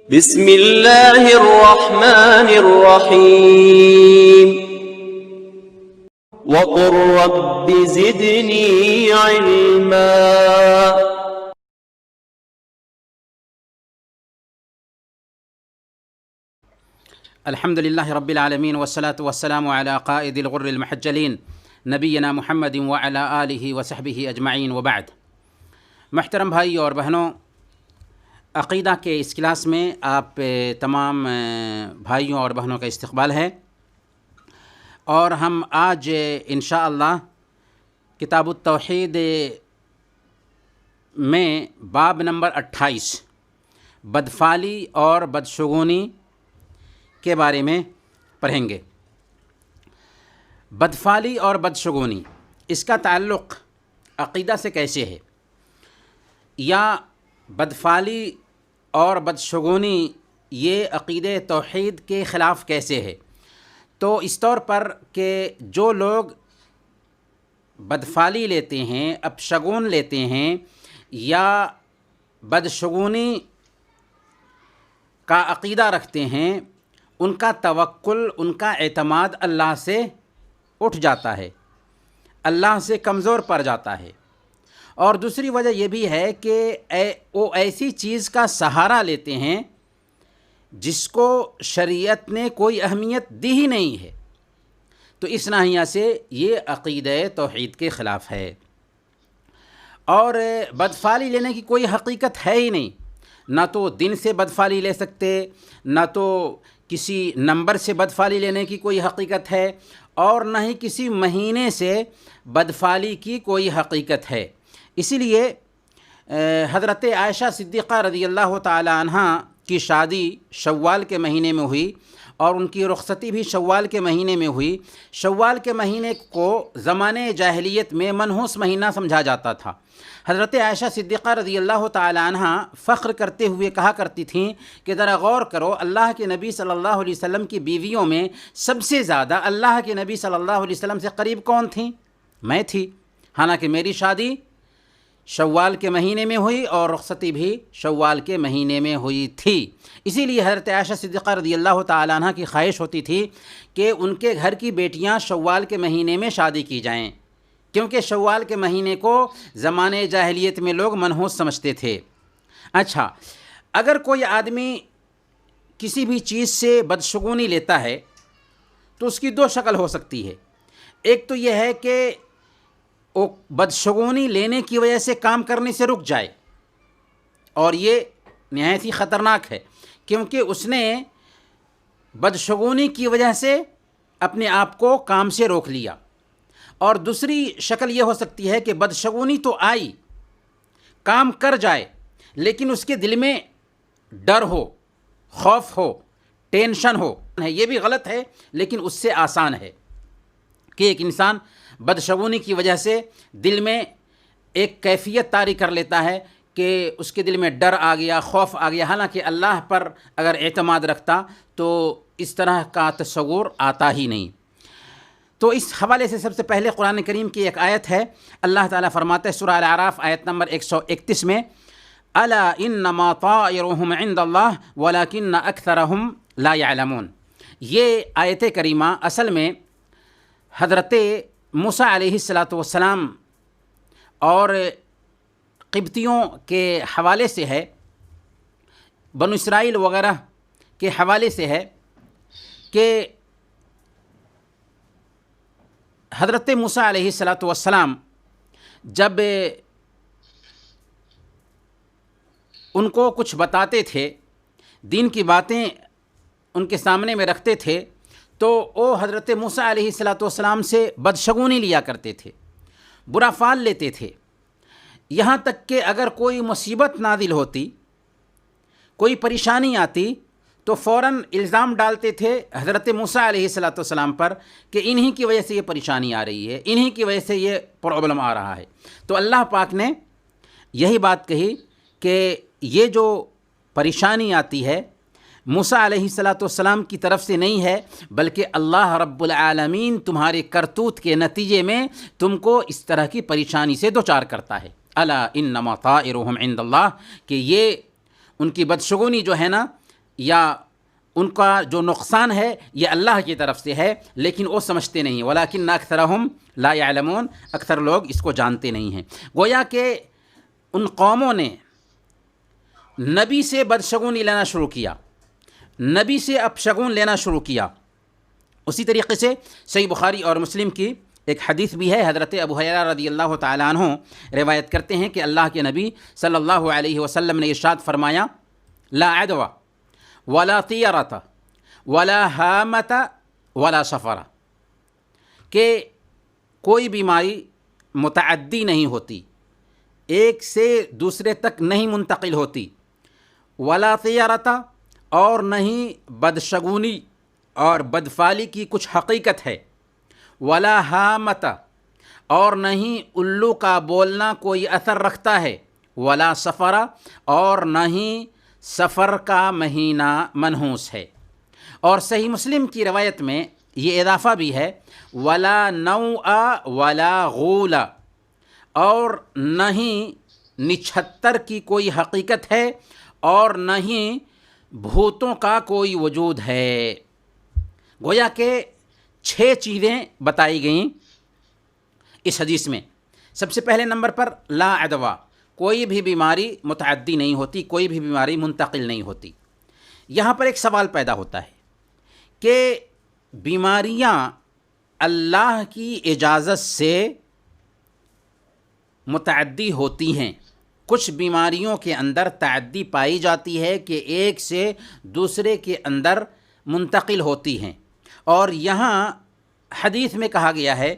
بسم اللہ الرحمن الرحیم وقل رب زدنی علما۔ الحمد للہ رب العالمین والصلاة والسلام علی قائد الغر المحجلین نبینا محمد وعلی آلہ وصحبہ اجمعین وبعد۔ محترم بھائی اور بہنوں، عقیدہ کے اس کلاس میں آپ تمام بھائیوں اور بہنوں کا استقبال ہے، اور ہم آج انشاءاللہ کتاب التوحید میں باب نمبر 28 بدفعلی اور بدشگونی کے بارے میں پڑھیں گے۔ بدفعلی اور بدشگونی، اس کا تعلق عقیدہ سے کیسے ہے، یا بدفعلی اور بدشگونی یہ عقیدہ توحید کے خلاف کیسے ہے؟ تو اس طور پر کہ جو لوگ بدفعلی لیتے ہیں، اپشگون لیتے ہیں، یا بدشگونی کا عقیدہ رکھتے ہیں، ان کا توکل، ان کا اعتماد اللہ سے اٹھ جاتا ہے، اللہ سے کمزور پڑ جاتا ہے۔ اور دوسری وجہ یہ بھی ہے کہ وہ ایسی چیز کا سہارا لیتے ہیں جس کو شریعت نے کوئی اہمیت دی ہی نہیں ہے، تو اس ناحیہ سے یہ عقیدہ توحید کے خلاف ہے۔ اور بدفعلی لینے کی کوئی حقیقت ہے ہی نہیں، نہ تو دن سے بدفعلی لے سکتے، نہ تو کسی نمبر سے بدفعلی لینے کی کوئی حقیقت ہے، اور نہ ہی کسی مہینے سے بدفعلی کی کوئی حقیقت ہے۔ اسی لیے حضرت عائشہ صدیقہ رضی اللہ تعالی عنہ کی شادی شوال کے مہینے میں ہوئی، اور ان کی رخصتی بھی شوال کے مہینے میں ہوئی۔ شوال کے مہینے کو زمانے جاہلیت میں منحوس مہینہ سمجھا جاتا تھا۔ حضرت عائشہ صدیقہ رضی اللہ تعالی عنہ فخر کرتے ہوئے کہا کرتی تھیں کہ ذرا غور کرو، اللہ کے نبی صلی اللہ علیہ وسلم کی بیویوں میں سب سے زیادہ اللہ کے نبی صلی اللہ علیہ وسلم سے قریب کون تھیں؟ میں تھی، حالانکہ میری شادی شوال کے مہینے میں ہوئی اور رخصتی بھی شوال کے مہینے میں ہوئی تھی۔ اسی لیے حضرت عائشہ صدیقہ رضی اللہ تعالی عنہ کی خواہش ہوتی تھی کہ ان کے گھر کی بیٹیاں شوال کے مہینے میں شادی کی جائیں، کیونکہ شوال کے مہینے کو زمانے جاہلیت میں لوگ منحوس سمجھتے تھے۔ اچھا، اگر کوئی آدمی کسی بھی چیز سے بدشگونی لیتا ہے تو اس کی دو شکل ہو سکتی ہے۔ ایک تو یہ ہے کہ وہ بدشگونی لینے کی وجہ سے کام کرنے سے رک جائے، اور یہ نہایت ہی خطرناک ہے، کیونکہ اس نے بدشگونی کی وجہ سے اپنے آپ کو کام سے روک لیا۔ اور دوسری شکل یہ ہو سکتی ہے کہ بدشگونی تو آئی، کام کر جائے، لیکن اس کے دل میں ڈر ہو، خوف ہو، ٹینشن ہو۔ یہ بھی غلط ہے، لیکن اس سے آسان ہے کہ ایک انسان بدشگونی کی وجہ سے دل میں ایک کیفیت طاری کر لیتا ہے کہ اس کے دل میں ڈر آ گیا، خوف آ گیا، حالانکہ اللہ پر اگر اعتماد رکھتا تو اس طرح کا تصور آتا ہی نہیں۔ تو اس حوالے سے سب سے پہلے قرآن کریم کی ایک آیت ہے، اللہ تعالیٰ فرماتا ہے سورہ الاعراف آیت نمبر 131 میں، الا انما طائرهم عند اللہ ولکن اکثرهم لا يعلمون۔ یہ آیت کریمہ اصل میں حضرت موسیٰ علیہ السلام اور قبطیوں کے حوالے سے ہے، بنو اسرائیل وغیرہ کے حوالے سے ہے، کہ حضرت موسیٰ علیہ السلام جب ان کو کچھ بتاتے تھے، دین کی باتیں ان کے سامنے میں رکھتے تھے، تو وہ حضرت موسیٰ علیہ السلام سے بدشگونی لیا کرتے تھے، برا فعل لیتے تھے۔ یہاں تک کہ اگر کوئی مصیبت نازل ہوتی، کوئی پریشانی آتی، تو فوراً الزام ڈالتے تھے حضرت موسیٰ علیہ السلام پر کہ انہی کی وجہ سے یہ پریشانی آ رہی ہے، انہی کی وجہ سے یہ پرابلم آ رہا ہے۔ تو اللہ پاک نے یہی بات کہی کہ یہ جو پریشانی آتی ہے موسیٰ علیہ السلام کی طرف سے نہیں ہے، بلکہ اللہ رب العالمین تمہارے کرتوت کے نتیجے میں تم کو اس طرح کی پریشانی سے دوچار کرتا ہے۔ الا انما طائرهم عند اللہ، کہ یہ ان کی بدشگونی جو ہے نا یا ان کا جو نقصان ہے یہ اللہ کی طرف سے ہے، لیکن وہ سمجھتے نہیں، ولیکن اکثرہم لا یعلمون، اکثر لوگ اس کو جانتے نہیں ہیں۔ گویا کہ ان قوموں نے نبی سے بدشگونی لینا شروع کیا، نبی سے اپشگون لینا شروع کیا۔ اسی طریقے سے صحیح بخاری اور مسلم کی ایک حدیث بھی ہے، حضرت ابو ہریرہ رضی اللہ تعالیٰ عنہ روایت کرتے ہیں کہ اللہ کے نبی صلی اللہ علیہ وسلم نے ارشاد فرمایا، لا عدوى ولا طیرۃ ولا ہامۃ ولا سفر، کہ کوئی بیماری متعدی نہیں ہوتی، ایک سے دوسرے تک نہیں منتقل ہوتی، ولا طیرۃ، اور نہیں بدشگونی اور بدفعلی کی کچھ حقیقت ہے، ولا ہامۃ، اور نہیں الو کا بولنا کوئی اثر رکھتا ہے، ولا سفر، اور نہیں سفر کا مہینہ منحوس ہے۔ اور صحیح مسلم کی روایت میں یہ اضافہ بھی ہے، ولا نوء ولا غول، اور نہیں نچھتر کی کوئی حقیقت ہے اور نہیں بھوتوں کا کوئی وجود ہے۔ گویا کہ 6 چیزیں بتائی گئیں اس حدیث میں۔ سب سے پہلے نمبر پر لا عدوى، کوئی بھی بیماری متعدی نہیں ہوتی، کوئی بھی بیماری منتقل نہیں ہوتی۔ یہاں پر ایک سوال پیدا ہوتا ہے کہ بیماریاں اللہ کی اجازت سے متعدی ہوتی ہیں، کچھ بیماریوں کے اندر تعدی پائی جاتی ہے کہ ایک سے دوسرے کے اندر منتقل ہوتی ہیں، اور یہاں حدیث میں کہا گیا ہے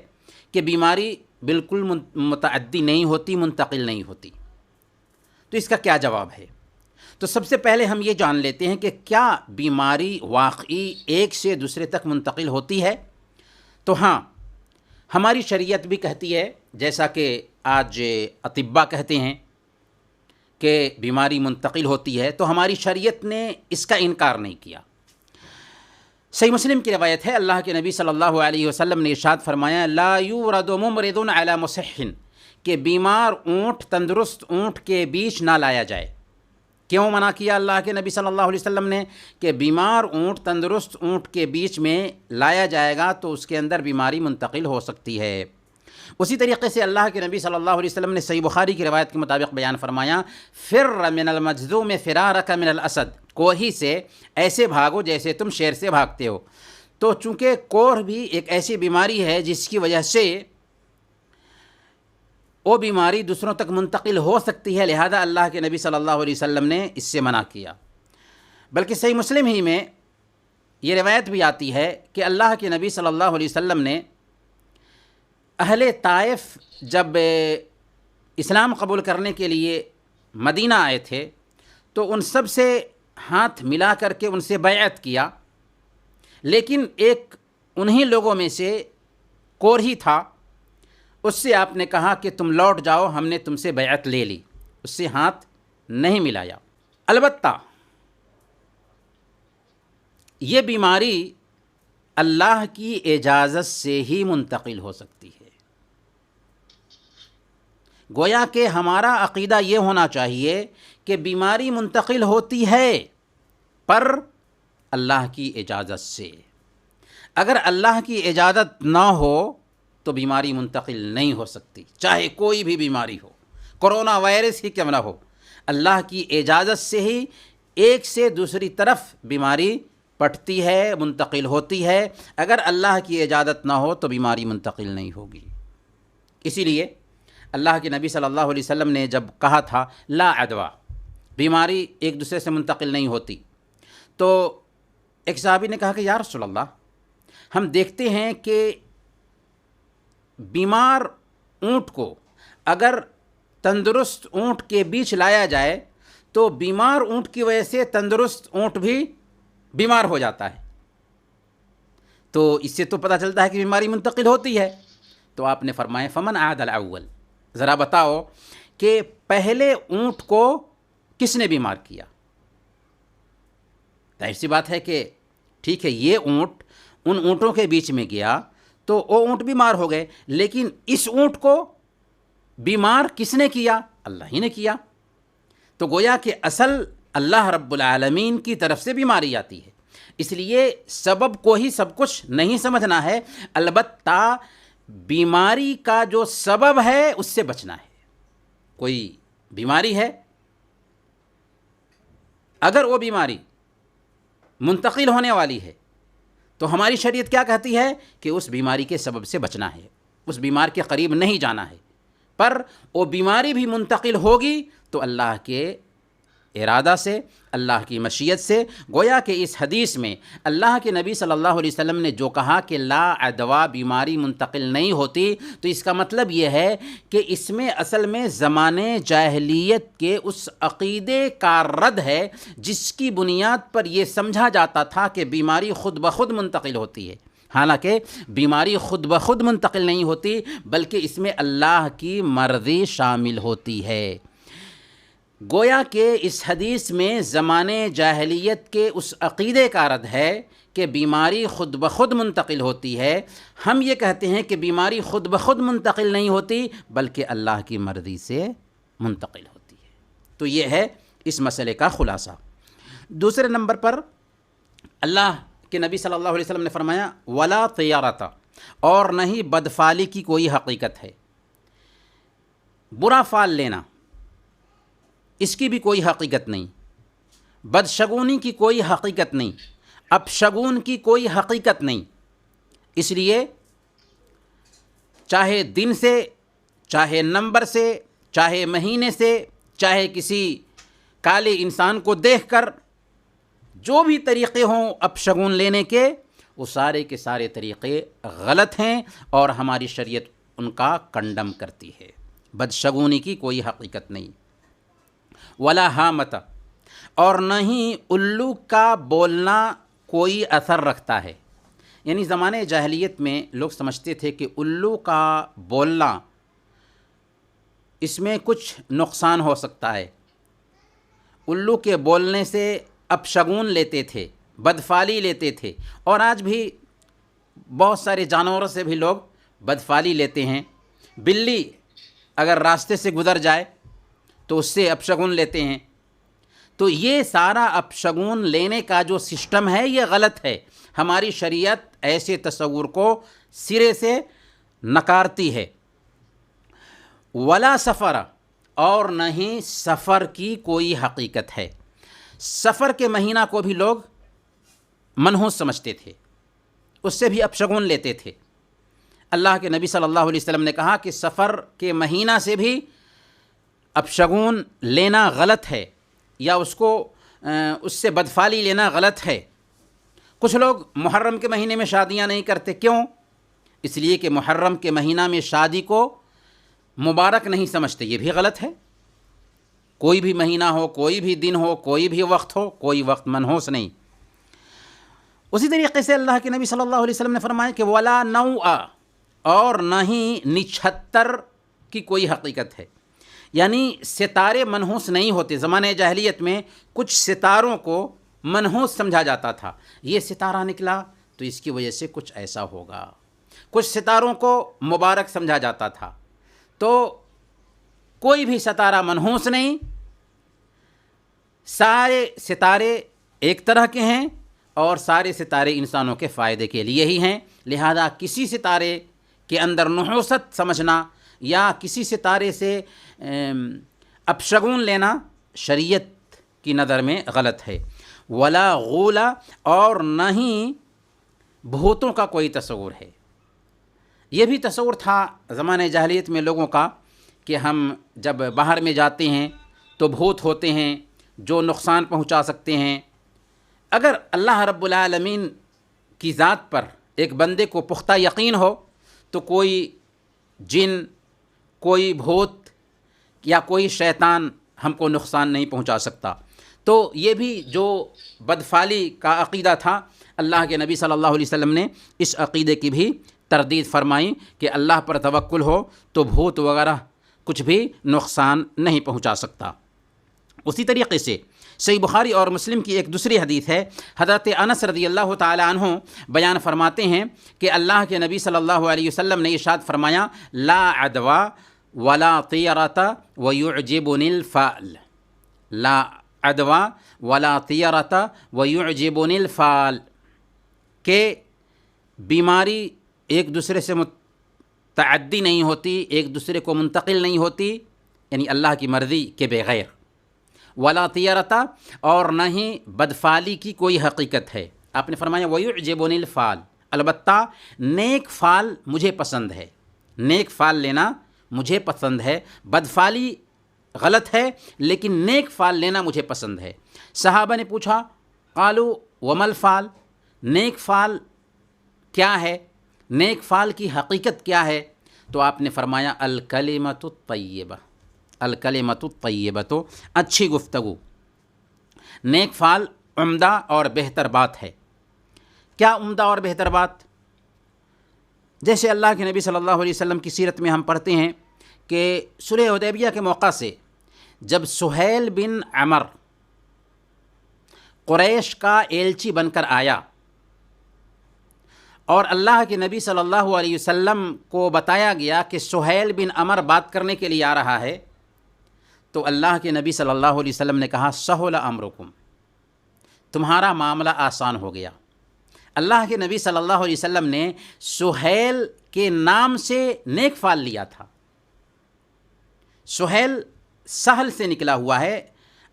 کہ بیماری بالکل متعدی نہیں ہوتی، منتقل نہیں ہوتی۔ تو اس کا کیا جواب ہے؟ تو سب سے پہلے ہم یہ جان لیتے ہیں کہ کیا بیماری واقعی ایک سے دوسرے تک منتقل ہوتی ہے؟ تو ہاں، ہماری شریعت بھی کہتی ہے، جیسا کہ آج اطباء کہتے ہیں کہ بیماری منتقل ہوتی ہے، تو ہماری شریعت نے اس کا انکار نہیں کیا۔ صحیح مسلم کی روایت ہے، اللہ کے نبی صلی اللہ علیہ وسلم نے ارشاد فرمایا، لا یورد ممرض علی مصح، کہ بیمار اونٹ تندرست اونٹ کے بیچ نہ لایا جائے۔ کیوں منع کیا اللہ کے نبی صلی اللہ علیہ وسلم نے؟ کہ بیمار اونٹ تندرست اونٹ کے بیچ میں لایا جائے گا تو اس کے اندر بیماری منتقل ہو سکتی ہے۔ اسی طریقے سے اللہ کے نبی صلی اللہ علیہ وسلم نے صحیح بخاری کی روایت کے مطابق بیان فرمایا، فر من المجذوم فرارک من الاسد، کوہی سے ایسے بھاگو جیسے تم شیر سے بھاگتے ہو۔ تو چونکہ کوڑھ بھی ایک ایسی بیماری ہے جس کی وجہ سے وہ بیماری دوسروں تک منتقل ہو سکتی ہے، لہذا اللہ کے نبی صلی اللہ علیہ وسلم نے اس سے منع کیا۔ بلکہ صحیح مسلم ہی میں یہ روایت بھی آتی ہے کہ اللہ کے نبی صلی اللہ علیہ وسلم نے اہل طائف جب اسلام قبول کرنے کے لیے مدینہ آئے تھے تو ان سب سے ہاتھ ملا کر کے ان سے بیعت کیا، لیکن ایک انہی لوگوں میں سے کوڑھی تھا، اس سے آپ نے کہا کہ تم لوٹ جاؤ، ہم نے تم سے بیعت لے لی، اس سے ہاتھ نہیں ملایا۔ البتہ یہ بیماری اللہ کی اجازت سے ہی منتقل ہو سکتی ہے۔ گویا کہ ہمارا عقیدہ یہ ہونا چاہیے کہ بیماری منتقل ہوتی ہے پر اللہ کی اجازت سے۔ اگر اللہ کی اجازت نہ ہو تو بیماری منتقل نہیں ہو سکتی، چاہے کوئی بھی بیماری ہو، کرونا وائرس ہی کیوں نہ ہو، اللہ کی اجازت سے ہی ایک سے دوسری طرف بیماری پٹتی ہے، منتقل ہوتی ہے۔ اگر اللہ کی اجازت نہ ہو تو بیماری منتقل نہیں ہوگی۔ اسی لیے اللہ کے نبی صلی اللہ علیہ وسلم نے جب کہا تھا لا عدوى، بیماری ایک دوسرے سے منتقل نہیں ہوتی، تو ایک صحابی نے کہا کہ یا رسول اللہ، ہم دیکھتے ہیں کہ بیمار اونٹ کو اگر تندرست اونٹ کے بیچ لایا جائے تو بیمار اونٹ کی وجہ سے تندرست اونٹ بھی بیمار ہو جاتا ہے، تو اس سے تو پتہ چلتا ہے کہ بیماری منتقل ہوتی ہے۔ تو آپ نے فرمایا فمن عاد الاول، ذرا بتاؤ کہ پہلے اونٹ کو کس نے بیمار کیا؟ ظاہر سی بات ہے کہ ٹھیک ہے، یہ اونٹ ان اونٹوں کے بیچ میں گیا تو وہ اونٹ بیمار ہو گئے، لیکن اس اونٹ کو بیمار کس نے کیا؟ اللہ ہی نے کیا۔ تو گویا کہ اصل اللہ رب العالمین کی طرف سے بیماری آتی ہے۔ اس لیے سبب کو ہی سب کچھ نہیں سمجھنا ہے، البتہ بیماری کا جو سبب ہے اس سے بچنا ہے۔ کوئی بیماری ہے، اگر وہ بیماری منتقل ہونے والی ہے تو ہماری شریعت کیا کہتی ہے کہ اس بیماری کے سبب سے بچنا ہے، اس بیمار کے قریب نہیں جانا ہے۔ پر وہ بیماری بھی منتقل ہوگی تو اللہ کے ارادہ سے، اللہ کی مشیت سے، گویا کہ اس حدیث میں اللہ کے نبی صلی اللہ علیہ وسلم نے جو کہا کہ لا عدویٰ بیماری منتقل نہیں ہوتی، تو اس کا مطلب یہ ہے کہ اس میں اصل میں زمانے جاہلیت کے اس عقیدے کا رد ہے جس کی بنیاد پر یہ سمجھا جاتا تھا کہ بیماری خود بخود منتقل ہوتی ہے۔ حالانکہ بیماری خود بخود منتقل نہیں ہوتی، بلکہ اس میں اللہ کی مرضی شامل ہوتی ہے۔ گویا کہ اس حدیث میں زمانے جاہلیت کے اس عقیدے کا رد ہے کہ بیماری خود بخود منتقل ہوتی ہے۔ ہم یہ کہتے ہیں کہ بیماری خود بخود منتقل نہیں ہوتی، بلکہ اللہ کی مرضی سے منتقل ہوتی ہے۔ تو یہ ہے اس مسئلے کا خلاصہ۔ دوسرے نمبر پر اللہ کے نبی صلی اللہ علیہ وسلم نے فرمایا ولا طیارۃ، اور نہ ہی بدفعلی کی کوئی حقیقت ہے۔ برا فعل لینا، اس کی بھی کوئی حقیقت نہیں، بدشگونی کی کوئی حقیقت نہیں، اپشگون کی کوئی حقیقت نہیں۔ اس لیے چاہے دن سے، چاہے نمبر سے، چاہے مہینے سے، چاہے کسی کالے انسان کو دیکھ کر جو بھی طریقے ہوں اپشگون لینے کے، وہ سارے کے سارے طریقے غلط ہیں اور ہماری شریعت ان کا کنڈم کرتی ہے۔ بدشگونی کی کوئی حقیقت نہیں۔ ولا حامت، اور نہ ہی الو کا بولنا کوئی اثر رکھتا ہے۔ یعنی زمانے جاہلیت میں لوگ سمجھتے تھے کہ الو کا بولنا اس میں کچھ نقصان ہو سکتا ہے، الو کے بولنے سے اپشگون لیتے تھے، بدفعلی لیتے تھے، اور آج بھی بہت سارے جانوروں سے بھی لوگ بدفعلی لیتے ہیں۔ بلی اگر راستے سے گزر جائے تو اس سے اپشگون لیتے ہیں۔ تو یہ سارا اپشگون لینے کا جو سسٹم ہے یہ غلط ہے۔ ہماری شریعت ایسے تصور کو سرے سے نکارتی ہے۔ ولا سفر، اور نہ ہی سفر کی کوئی حقیقت ہے۔ سفر کے مہینہ کو بھی لوگ منحوس سمجھتے تھے، اس سے بھی اپشگون لیتے تھے۔ اللہ کے نبی صلی اللہ علیہ وسلم نے کہا کہ سفر کے مہینہ سے بھی اپشگون لینا غلط ہے، یا اس سے بدفعلی لینا غلط ہے۔ کچھ لوگ محرم کے مہینے میں شادیاں نہیں کرتے، کیوں؟ اس لیے کہ محرم کے مہینہ میں شادی کو مبارک نہیں سمجھتے، یہ بھی غلط ہے۔ کوئی بھی مہینہ ہو، کوئی بھی دن ہو، کوئی بھی وقت ہو، کوئی وقت منحوس نہیں۔ اسی طریقے سے اللہ کے نبی صلی اللہ علیہ وسلم نے فرمایا کہ ولا نوع، اور نہ ہی نچھتر کی کوئی حقیقت ہے۔ یعنی ستارے منحوس نہیں ہوتے۔ زمانے جاہلیت میں کچھ ستاروں کو منحوس سمجھا جاتا تھا، یہ ستارہ نکلا تو اس کی وجہ سے کچھ ایسا ہوگا۔ کچھ ستاروں کو مبارک سمجھا جاتا تھا، تو کوئی بھی ستارہ منحوس نہیں، سارے ستارے ایک طرح کے ہیں اور سارے ستارے انسانوں کے فائدے کے لیے ہی ہیں۔ لہذا کسی ستارے کے اندر نحوست سمجھنا یا کسی ستارے سے اپشگون لینا شریعت کی نظر میں غلط ہے۔ ولا غولا، اور نہ ہی بھوتوں کا کوئی تصور ہے۔ یہ بھی تصور تھا زمانے جاہلیت میں لوگوں کا کہ ہم جب باہر میں جاتے ہیں تو بھوت ہوتے ہیں جو نقصان پہنچا سکتے ہیں۔ اگر اللہ رب العالمین کی ذات پر ایک بندے کو پختہ یقین ہو تو کوئی جن، کوئی بھوت یا کوئی شیطان ہم کو نقصان نہیں پہنچا سکتا۔ تو یہ بھی جو بدفعلی کا عقیدہ تھا، اللہ کے نبی صلی اللہ علیہ وسلم نے اس عقیدے کی بھی تردید فرمائی کہ اللہ پر توکل ہو تو بھوت وغیرہ کچھ بھی نقصان نہیں پہنچا سکتا۔ اسی طریقے سے صحیح بخاری اور مسلم کی ایک دوسری حدیث ہے، حضرت انس رضی اللہ تعالی عنہ بیان فرماتے ہیں کہ اللہ کے نبی صلی اللہ علیہ وسلم نے ارشاد فرمایا لا عدوى ولا طیرۃ ویعجبنی الفأل، لا عدوا ولا طیرۃ ویعجبنی الفال، کہ بیماری ایک دوسرے سے متعدی نہیں ہوتی، ایک دوسرے کو منتقل نہیں ہوتی، یعنی اللہ کی مرضی کے بغیر، ولا طیرۃ، اور نہ ہی بدفعلی کی کوئی حقیقت ہے۔ آپ نے فرمایا ویعجبنی الفال، البتہ نیک فعل مجھے پسند ہے، نیک فعل لینا مجھے پسند ہے، بدفعلی غلط ہے لیکن نیک فعل لینا مجھے پسند ہے۔ صحابہ نے پوچھا قالوا وما الفعل، نیک فعل کیا ہے، نیک فعل کی حقیقت کیا ہے؟ تو آپ نے فرمایا الکلمۃ الطیبہ، الکلمۃ الطیبہ، تو اچھی گفتگو، نیک فعل عمدہ اور بہتر بات ہے۔ کیا عمدہ اور بہتر بات؟ جیسے اللہ کے نبی صلی اللہ علیہ وسلم کی سیرت میں ہم پڑھتے ہیں کہ صلح حدیبیہ کے موقع سے جب سہیل بن عمر قریش کا ایلچی بن کر آیا اور اللہ کے نبی صلی اللہ علیہ وسلم کو بتایا گیا کہ سہیل بن عمر بات کرنے کے لیے آ رہا ہے، تو اللہ کے نبی صلی اللہ علیہ وسلم نے کہا سہل امرکم، تمہارا معاملہ آسان ہو گیا۔ اللہ کے نبی صلی اللہ علیہ وسلم نے سہیل کے نام سے نیک فعل لیا تھا۔ سہیل سہل سے نکلا ہوا ہے،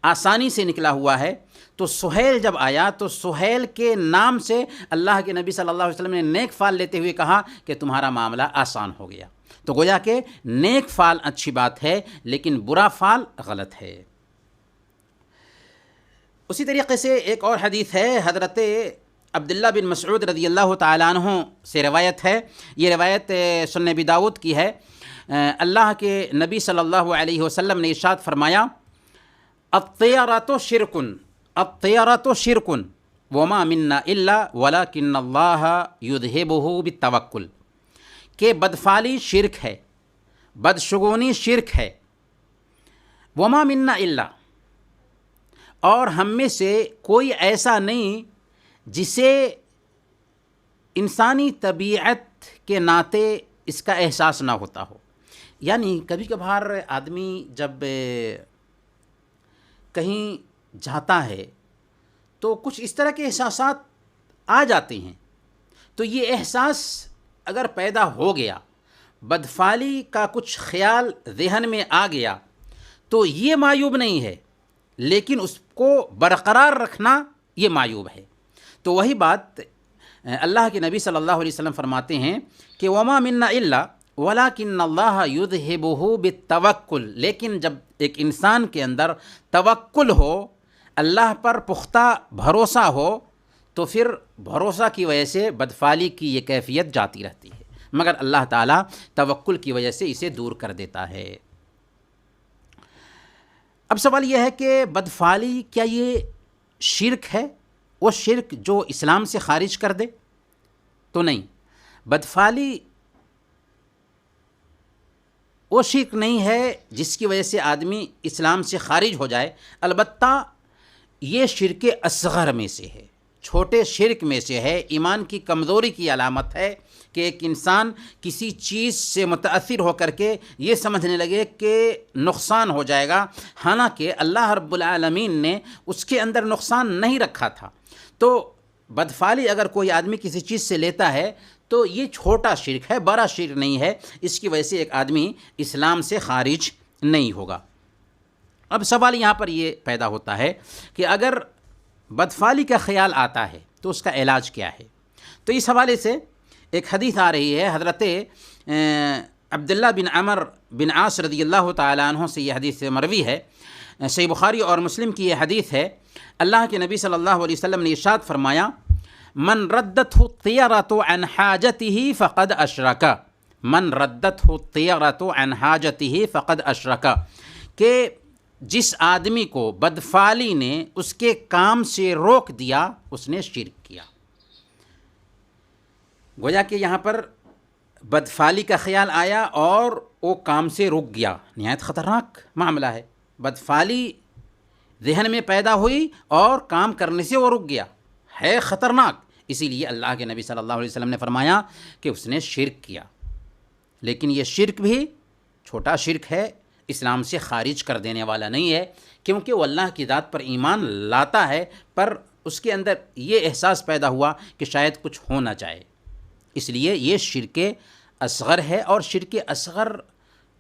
آسانی سے نکلا ہوا ہے، تو سہیل جب آیا تو سہیل کے نام سے اللہ کے نبی صلی اللہ علیہ وسلم نے نیک فعل لیتے ہوئے کہا کہ تمہارا معاملہ آسان ہو گیا۔ تو گویا کہ نیک فعل اچھی بات ہے لیکن برا فعل غلط ہے۔ اسی طریقے سے ایک اور حدیث ہے، حضرت عبداللہ بن مسعود رضی اللہ تعالیٰ عنہ سے روایت ہے، یہ روایت سنن ابی داؤد کی ہے۔ اللہ کے نبی صلی اللہ علیہ وسلم نے ارشاد فرمایا الطیرۃ شرکن، الطیرۃ شرکن وما منا الا ولکن اللہ یذہبہ بالتوکل، کہ بدفعلی شرک ہے، بدشگونی شرک ہے، وما منا الا، اور ہم میں سے کوئی ایسا نہیں جسے انسانی طبیعت کے ناطے اس کا احساس نہ ہوتا ہو۔ یعنی کبھی کبھار آدمی جب کہیں جاتا ہے تو کچھ اس طرح کے احساسات آ جاتے ہیں، تو یہ احساس اگر پیدا ہو گیا، بدفعلی کا کچھ خیال ذہن میں آ گیا، تو یہ معیوب نہیں ہے، لیکن اس کو برقرار رکھنا یہ معیوب ہے۔ تو وہی بات اللہ کے نبی صلی اللہ علیہ وسلم فرماتے ہیں کہ وما منا الا ولکن اللہ یذہبہ بالتوکل، لیکن جب ایک انسان کے اندر توکل ہو، اللہ پر پختہ بھروسہ ہو، تو پھر بھروسہ کی وجہ سے بدفعلی کی یہ کیفیت جاتی رہتی ہے، مگر اللہ تعالیٰ توکل کی وجہ سے اسے دور کر دیتا ہے۔ اب سوال یہ ہے کہ بدفعلی کیا یہ شرک ہے، وہ شرک جو اسلام سے خارج کر دے؟ تو نہیں، بدفعلی وہ شرک نہیں ہے جس کی وجہ سے آدمی اسلام سے خارج ہو جائے، البتہ یہ شرک اصغر میں سے ہے، چھوٹے شرک میں سے ہے، ایمان کی کمزوری کی علامت ہے کہ ایک انسان کسی چیز سے متاثر ہو کر کے یہ سمجھنے لگے کہ نقصان ہو جائے گا، حالانکہ اللہ رب العالمین نے اس کے اندر نقصان نہیں رکھا تھا۔ تو بدفعلی اگر کوئی آدمی کسی چیز سے لیتا ہے تو یہ چھوٹا شرک ہے، بڑا شرک نہیں ہے، اس کی وجہ سے ایک آدمی اسلام سے خارج نہیں ہوگا۔ اب سوال یہاں پر یہ پیدا ہوتا ہے کہ اگر بدفعلی کا خیال آتا ہے تو اس کا علاج کیا ہے؟ تو اس حوالے سے ایک حدیث آ رہی ہے، حضرت عبداللہ بن عمر بن عاص رضی اللہ تعالیٰ عنہ سے یہ حدیث مروی ہے، صحیح بخاری اور مسلم کی یہ حدیث ہے۔ اللہ کے نبی صلی اللہ علیہ وسلم نے ارشاد فرمایا من ردته الطیرۃ عن حاجته فقد اشرک، من ردته الطیرۃ عن حاجته فقد اشرک، کہ جس آدمی کو بدفعلی نے اس کے کام سے روک دیا اس نے شرک کیا۔ گویا کہ یہاں پر بدفعلی کا خیال آیا اور وہ کام سے رک گیا، نہایت خطرناک معاملہ ہے۔ بدفعلی ذہن میں پیدا ہوئی اور کام کرنے سے وہ رک گیا، ہے خطرناک۔ اسی لیے اللہ کے نبی صلی اللہ علیہ وسلم نے فرمایا کہ اس نے شرک کیا، لیکن یہ شرک بھی چھوٹا شرک ہے، اسلام سے خارج کر دینے والا نہیں ہے، کیونکہ وہ اللہ کی ذات پر ایمان لاتا ہے، پر اس کے اندر یہ احساس پیدا ہوا کہ شاید کچھ ہو نہ جائے، اس لیے یہ شرک اصغر ہے۔ اور شرک اصغر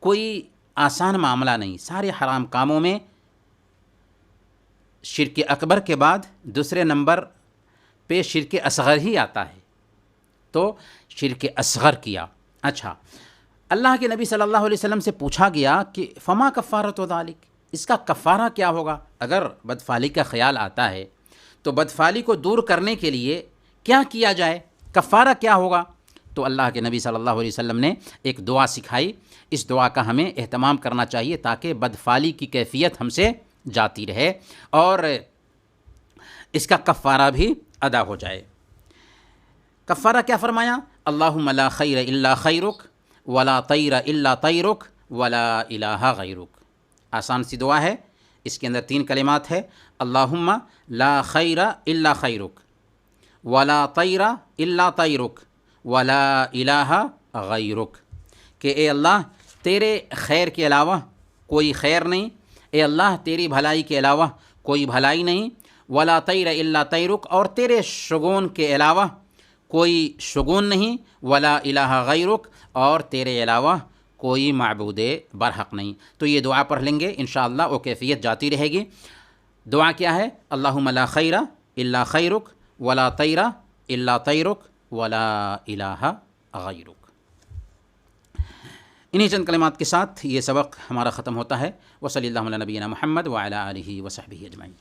کوئی آسان معاملہ نہیں، سارے حرام کاموں میں شرک اکبر کے بعد دوسرے نمبر پہ شرک اصغر ہی آتا ہے، تو شرک اصغر کیا۔ اچھا، اللہ کے نبی صلی اللہ علیہ وسلم سے پوچھا گیا کہ فما کفارۃ ذالک، اس کا کفارہ کیا ہوگا؟ اگر بدفعلی کا خیال آتا ہے تو بدفعلی کو دور کرنے کے لیے کیا کیا جائے، کفارہ کیا ہوگا؟ تو اللہ کے نبی صلی اللہ علیہ وسلم نے ایک دعا سکھائی، اس دعا کا ہمیں اہتمام کرنا چاہیے تاکہ بدفعلی کی کیفیت ہم سے جاتی رہے اور اس کا کفارہ بھی ادا ہو جائے۔ کفارہ کیا فرمایا؟ اللہم لا خیر الا خیرک ولا طیر الا طیرک ولا الہ غیرک۔ آسان سی دعا ہے، اس کے اندر 3 کلمات ہے، اللہم لا خیر الا خیرک ولا طیر الا طیرک ولا الہ غیرک، کہ اے اللہ تیرے خیر کے علاوہ کوئی خیر نہیں، اے اللہ تیری بھلائی کے علاوہ کوئی بھلائی نہیں، ولا طیر الا طیرک، اور تیرے شگون کے علاوہ کوئی شگون نہیں، ولا الہ غیرک، اور تیرے علاوہ کوئی معبود برحق نہیں۔ تو یہ دعا پڑھ لیں گے انشاءاللہ وہ کیفیت جاتی رہے گی۔ دعا کیا ہے؟ اللہم لا خیر الا خیرک ولا طیر الا طیرک ولا الہ غیرک۔ انہی چند کلمات کے ساتھ یہ سبق ہمارا ختم ہوتا ہے۔ وصلی اللہ علی نبینا محمد وعلی آلہ وصحبہ اجمعین۔